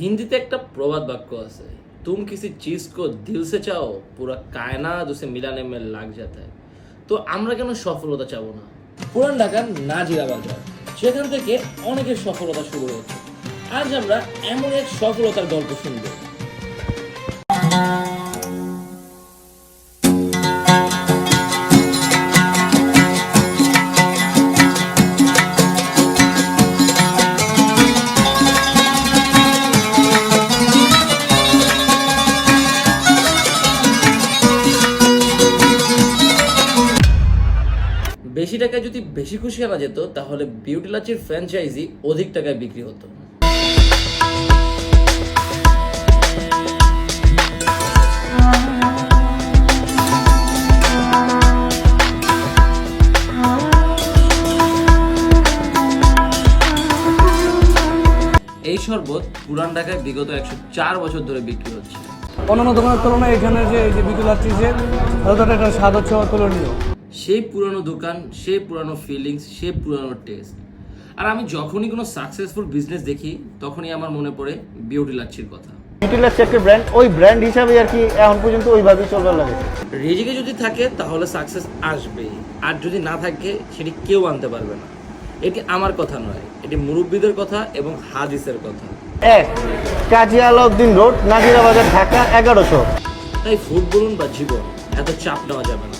हिंदीতে একটা প্রবাদ বাক্য আছে, तुम किसी चीज को दिल से चाहो पूरा कायनात उसे मिलाने में लग जाता है। তো আমরা কেন সফলতা চাবো না? পুরান ঢাকার নাজিরা বাজার, সেখান থেকে অনেকের সফলতা শুরু হচ্ছে। আজ আমরা এমন এক সফলতার গল্প শুনবো। বেশি টাকায় যদি বেশি খুশি আনা যেত তাহলে বিউটি লাচির ফ্র্যাঞ্চাইজি অধিক টাকায় বিক্রি হতো। এই শরবত পুরান ঢাকায় বিগত 104 বছর ধরে বিক্রি হচ্ছে। অন্যান্য দোকানের তুলনায় এখানে যে বিউটি লাচ্ছি যে একটা স্বাদ হচ্ছে অতুলনীয়। সেই পুরানো দোকান, সেই পুরানো ফিলিংস, সেই পুরানো টেস্ট। আর আমি যখনই কোনো সাকসেসফুল বিজনেস দেখি তখনই আমার মনে পড়ে বিউটি লাচ্ছির কথা। বিউটি লাচ্ছি একটা ব্র্যান্ড, ওই ব্র্যান্ড হিসাবে আর কি এখন পর্যন্ত ওইভাবেই চলবার লাগে। রিজিকে যদি থাকে তাহলে সাকসেস আসবে, আর যদি না থাকে সেটি কেউ আনতে পারবে না। এটি আমার কথা নয়, এটি মুরব্বীদের কথা এবং হাদিসের কথা। এক, কাজী আলাউদ্দিন রোড, নাজিরা বাজার, ঢাকা 1100। তাই ফুড বলুন বা জীবন, এত চাপ নেওয়া যাবে না।